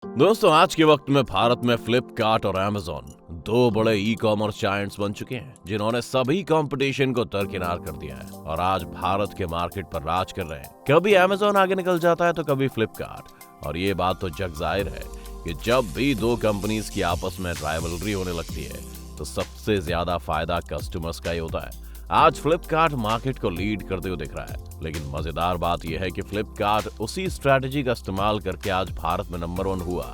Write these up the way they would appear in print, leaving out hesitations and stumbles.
दोस्तों, आज के वक्त में भारत में फ्लिपकार्ट और अमेजॉन दो बड़े ई कॉमर्स जायंट्स बन चुके हैं, जिन्होंने सभी कंपटीशन को दरकिनार कर दिया है और आज भारत के मार्केट पर राज कर रहे हैं। कभी अमेजॉन आगे निकल जाता है तो कभी फ्लिपकार्ट, और ये बात तो जग जाहिर है कि जब भी दो कंपनीज की आपस में राइवलरी होने लगती है तो सबसे ज्यादा फायदा कस्टमर्स का ही होता है। आज फ्लिपकार्ट मार्केट को लीड करते हुए दिख रहा है, लेकिन मजेदार बात यह है कि फ्लिपकार्ट उसी स्ट्रैटेजी का इस्तेमाल करके आज भारत में नंबर 1 हुआ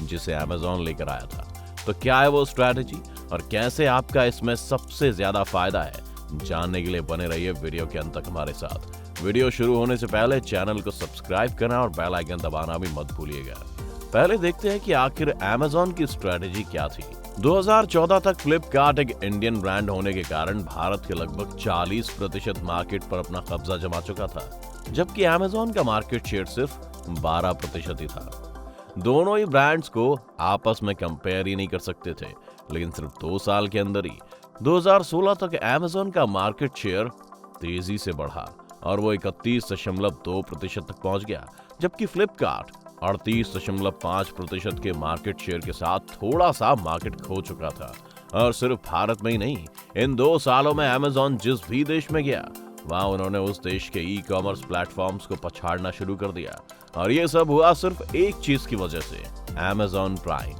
जिसे अमेजॉन लेकर आया था। तो क्या है वो स्ट्रैटेजी और कैसे आपका इसमें सबसे ज्यादा फायदा है, जानने के लिए बने रहिए वीडियो के अंत तक हमारे साथ। वीडियो शुरू होने से पहले चैनल को सब्सक्राइब करना और बेल आइकन दबाना भी मत भूलिएगा। पहले देखते हैं कि आखिर अमेजॉन की स्ट्रैटेजी क्या थी। 2014 तक फ्लिपकार्ट एक इंडियन ब्रांड होने के कारण भारत के लगभग 40% मार्केट पर अपना कब्जा जमा चुका था, जबकि अमेजॉन का मार्केट शेयर सिर्फ 12% ही था। दोनों ही ब्रांड्स को आपस में कंपेयर ही नहीं कर सकते थे, लेकिन सिर्फ 2 साल के अंदर ही 2016 तक अमेजॉन का मार्केट शेयर तेजी से बढ़ा और वो 31.2% तक पहुंच गया, जबकि फ्लिपकार्ट 38.5% के मार्केट शेयर के साथ थोड़ा सा मार्केट खो चुका था। और सिर्फ भारत में ही नहीं, इन 2 सालों में अमेजॉन जिस भी देश में गया वहां उन्होंने उस देश के ई कॉमर्स प्लेटफॉर्म्स को पछाड़ना शुरू कर दिया। और ये सब हुआ सिर्फ एक चीज की वजह से, Amazon prime.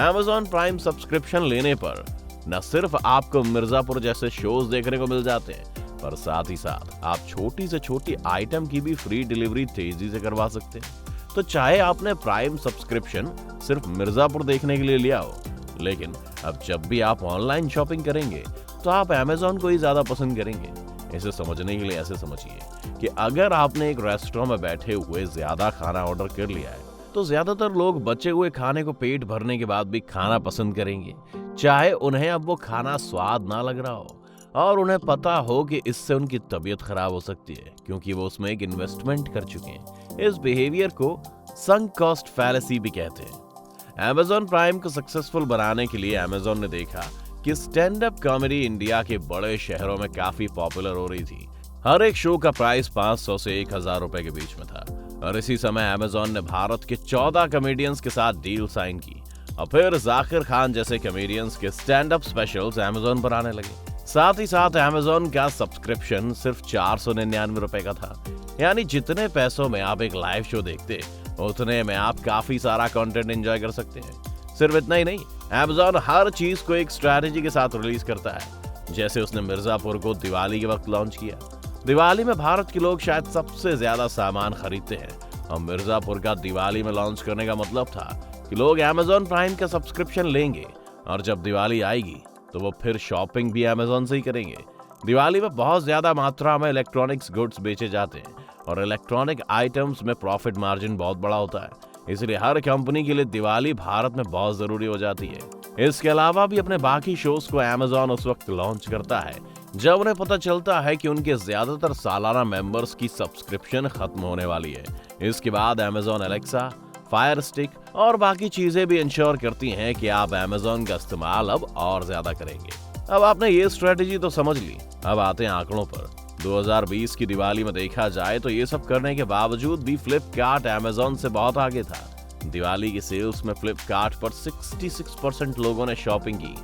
Amazon prime subscription लेने पर न सिर्फ आपको मिर्जापुर जैसे शोज देखने को मिल जाते हैं, पर साथ ही साथ आप छोटी से छोटी आइटम की भी फ्री डिलीवरी तेजी से करवा सकते हैं। तो चाहे आपने प्राइम सब्सक्रिप्शन सिर्फ मिर्जापुर देखने के लिए लिया हो, लेकिन अब जब भी आप ऑनलाइन शॉपिंग करेंगे तो आप अमेजॉन को ही ज्यादा पसंद करेंगे। इसे समझने के लिए ऐसे समझिए कि अगर आपने एक रेस्टोरेंट में बैठे हुए ज्यादा खाना ऑर्डर कर लिया है तो ज्यादातर लोग बचे हुए खाने को पेट भरने के बाद भी खाना पसंद करेंगे, चाहे उन्हें अब वो खाना स्वाद ना लग रहा हो और उन्हें पता हो कि इससे उनकी तबीयत खराब हो सकती है, क्योंकि वो उसमें एक इन्वेस्टमेंट कर चुके हैं। इस बिहेवियर को संक कॉस्ट फैलेसी भी कहते हैं। अमेजॉन प्राइम को सक्सेसफुल बनाने के लिए अमेजॉन ने देखा कि स्टैंड अप कॉमेडी इंडिया के बड़े शहरों में काफी पॉपुलर हो रही थी। हर एक शो का प्राइस 500 से 1000 रुपए के बीच में था और इसी समय अमेजॉन ने भारत के 14 कॉमेडियंस के साथ डील साइन की और फिर जाकिर खान जैसे कॉमेडियंस के स्टैंड अप स्पेशल्स अमेजॉन पर आने लगे। साथ ही साथ अमेजॉन का सब्सक्रिप्शन सिर्फ 499 रुपए का था, यानी जितने पैसों में आप एक लाइव शो देखते उतने में आप काफी सारा कंटेंट एंजॉय कर सकते हैं। सिर्फ इतना ही नहीं, अमेजॉन हर चीज को एक स्ट्रैटेजी के साथ रिलीज करता है। जैसे उसने मिर्जापुर को दिवाली के वक्त लॉन्च किया। दिवाली में भारत के लोग शायद सबसे ज्यादा सामान खरीदते हैं और मिर्जापुर का दिवाली में लॉन्च करने का मतलब था कि लोग अमेजॉन प्राइम का सब्सक्रिप्शन लेंगे और जब दिवाली आएगी तो वो फिर शॉपिंग भी अमेजॉन से ही करेंगे। दिवाली में बहुत ज्यादा मात्रा में इलेक्ट्रॉनिक्स गुड्स बेचे जाते हैं और इलेक्ट्रॉनिक आइटम्स में प्रॉफिट मार्जिन बहुत बड़ा होता है, इसलिए हर कंपनी के लिए दिवाली भारत में बहुत जरूरी हो जाती है। इसके अलावा भी अपने बाकी शोज को अमेजॉन उस वक्त लॉन्च करता है जब उन्हें पता चलता है कि उनके ज्यादातर सालाना मेंबर्स की सब्सक्रिप्शन खत्म होने वाली है। इसके बाद अमेजॉन एलेक्सा, फायर स्टिक और बाकी चीजें भी इंश्योर करती हैं कि आप अमेजॉन का इस्तेमाल अब और ज्यादा करेंगे। अब आपने ये स्ट्रेटेजी तो समझ ली, अब आते हैं आंकड़ों पर। 2020 की दिवाली में देखा जाए तो ये सब करने के बावजूद भी फ्लिपकार्ट अमेजॉन से बहुत आगे था। दिवाली की सेल्स में फ्लिपकार्ट पर 66% लोगों ने शॉपिंग की,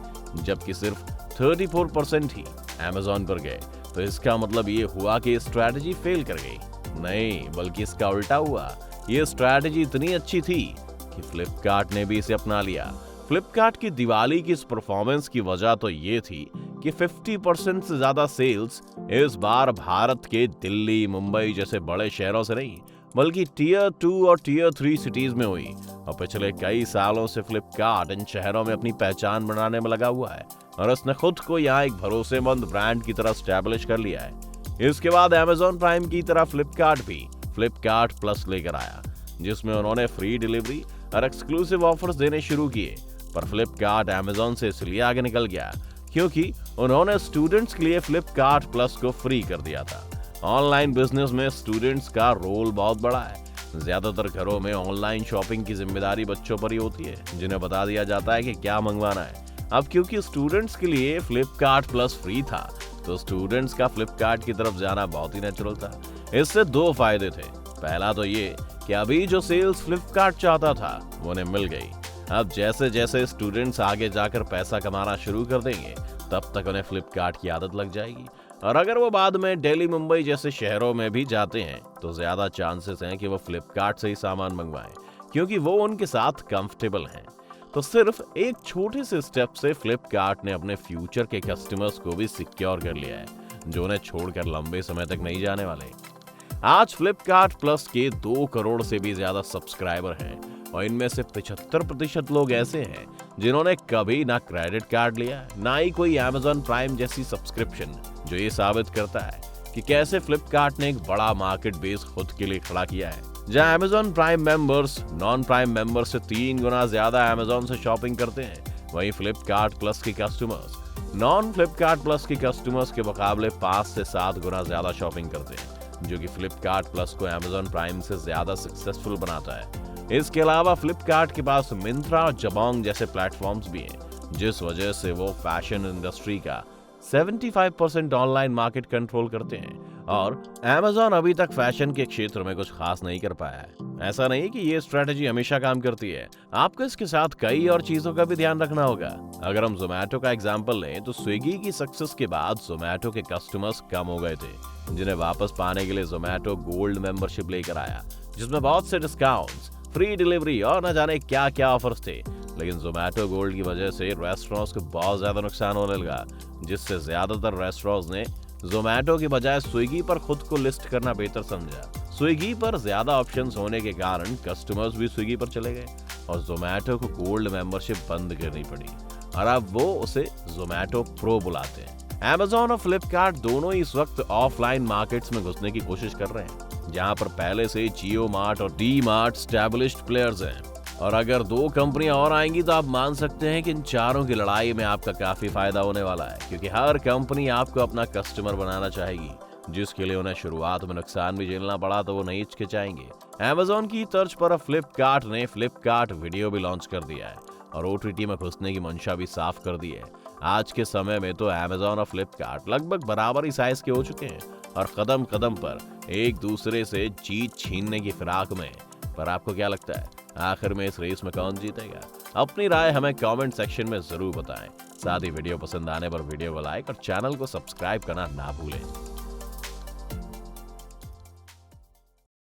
जबकि सिर्फ 34% ही अमेजॉन पर गए। तो इसका मतलब ये हुआ कि स्ट्रैटेजी फेल कर गई? नहीं, बल्कि इसका उल्टा हुआ। ये स्ट्रैटेजी इतनी अच्छी थी कि फ्लिपकार्ट ने भी इसे अपना लिया। फ्लिपकार्ट की दिवाली की इस परफॉर्मेंस की वजह तो ये थी कि 50% से ज्यादा सेल्स इस बार भारत के दिल्ली, मुंबई जैसे बड़े शहरों से नहीं, बल्कि टियर 2 और टियर 3 सिटीज में हुई। और पिछले कई सालों से फ्लिपकार्ट इन शहरों में अपनी पहचान बनाने में लगा हुआ है और उसने खुद को यहाँ एक भरोसेमंद ब्रांड की तरह स्टैब्लिश कर लिया है। इसके बाद अमेजॉन प्राइम की तरह फ्लिपकार्ट भी फ्लिपकार्ट प्लस लेकर आया, जिसमें उन्होंने फ्री डिलीवरी और एक्सक्लूसिव ऑफर्स देने शुरू किए। पर फ्लिपकार्ट अमेजॉन से इसलिए आगे निकल गया क्योंकि उन्होंने स्टूडेंट्स के लिए फ्लिपकार्ट प्लस को फ्री कर दिया था। ऑनलाइन बिजनेस में स्टूडेंट्स का रोल बहुत बड़ा है। ज्यादातर घरों में ऑनलाइन शॉपिंग की जिम्मेदारी बच्चों पर ही होती है, जिन्हें बता दिया जाता है कि क्या मंगवाना है। अब क्योंकि स्टूडेंट्स के लिए फ्लिपकार्ट प्लस फ्री था, तो स्टूडेंट्स का फ्लिपकार्ट की तरफ जाना बहुत ही नेचुरल था। इससे 2 फायदे थे। पहला तो ये कि कि अभी जो सेल्स फ्लिपकार्ट चाहता था वो उन्हें मिल गई। अब जैसे जैसे स्टूडेंट्स आगे जाकर पैसा कमाना शुरू कर देंगे, तब तक उन्हें फ्लिपकार्ट की आदत लग जाएगी। और अगर वो बाद में दिल्ली, मुंबई जैसे शहरों में भी जाते हैं तो ज्यादा चांसेस हैं कि वो फ्लिपकार्ट से ही सामान मंगवाएं, क्योंकि वो उनके साथ कंफर्टेबल हैं। तो सिर्फ एक छोटे से स्टेप से फ्लिपकार्ट ने अपने फ्यूचर के कस्टमर्स को भी सिक्योर कर लिया है, जो उन्हें छोड़कर लंबे समय तक नहीं जाने वाले। आज फ्लिपकार्ट प्लस के 2 करोड़ से भी ज्यादा सब्सक्राइबर हैं और इनमें से 75% लोग ऐसे हैं जिन्होंने कभी ना क्रेडिट कार्ड लिया, ना ही कोई Amazon प्राइम जैसी सब्सक्रिप्शन, जो ये साबित करता है कि कैसे फ्लिपकार्ट ने एक बड़ा मार्केट बेस खुद के लिए खड़ा किया है। जहां Amazon prime members non prime member से 3 गुना ज्यादा Amazon से शॉपिंग करते हैं, वहीं फ्लिपकार्ट प्लस के कस्टमर्स नॉन फ्लिपकार्ट प्लस के कस्टमर्स के मुकाबले 5 से 7 गुना ज्यादा शॉपिंग करते हैं, जो कि फ्लिपकार्ट प्लस को Amazon प्राइम से ज्यादा सक्सेसफुल बनाता है। इसके अलावा फ्लिपकार्ट के पास मिंत्रा और जबोंग जैसे प्लेटफॉर्म्स भी हैं, जिस वजह से वो फैशन इंडस्ट्री का 75% ऑनलाइन मार्केट कंट्रोल करते हैं। और Amazon अभी तक फैशन के क्षेत्र में कुछ खास नहीं कर पाया है। ऐसा नहीं कि ये स्ट्रेटेजी हमेशा काम करती है, आपको इसके साथ कई और चीजों का भी ध्यान रखना होगा। अगर हम जोमेटो का एग्जांपल लें तो स्विगी की सक्सेस के बाद जोमेटो के कस्टमर्स कम हो गए थे, जिन्हें वापस पाने के लिए जोमेटो गोल्ड मेंबरशिप लेकर आया, जिसमें बहुत से डिस्काउंट्स, फ्री डिलीवरी और न जाने क्या क्या ऑफर्स थे। लेकिन जोमेटो गोल्ड की वजह से रेस्टोरेंट्स को बहुत ज्यादा नुकसान होने लगा, जिससे ज्यादातर रेस्टोरेंट्स ने जोमेटो की बजाय स्विगी पर खुद को लिस्ट करना बेहतर समझा। स्विगी पर ज्यादा ऑप्शंस होने के कारण कस्टमर्स भी स्विगी पर चले गए और जोमेटो को गोल्ड मेंबरशिप बंद करनी पड़ी, और अब वो उसे जोमेटो प्रो बुलाते हैं। Amazon और फ्लिपकार्ट दोनों इस वक्त ऑफलाइन मार्केट्स में घुसने की कोशिश कर रहे हैं, जहां पर पहले से जियो मार्ट और डी मार्ट स्टैब्लिश्ड प्लेयर्स हैं। और अगर 2 कंपनियां और आएंगी तो आप मान सकते हैं कि इन चारों की लड़ाई में आपका काफी फायदा होने वाला है, क्योंकि हर कंपनी आपको अपना कस्टमर बनाना चाहेगी, जिसके लिए उन्हें शुरुआत में नुकसान भी झेलना पड़ा तो वो नहीं हिचकिचाएंगे। Amazon की तर्ज पर फ्लिपकार्ट ने फ्लिपकार्ट वीडियो भी लॉन्च कर दिया है और OTT में घुसने की मंशा भी साफ कर दी है। आज के समय में तो Amazon और फ्लिपकार्ट लगभग बराबर ही साइज के हो चुके हैं और कदम कदम पर एक दूसरे से जीत छीनने की फिराक में। पर आपको क्या लगता है, आखिर में इस रेस में कौन जीतेगा? अपनी राय हमें कमेंट सेक्शन में जरूर बताएं। साथ ही वीडियो पसंद आने पर वीडियो को लाइक और चैनल को सब्सक्राइब करना ना भूलें।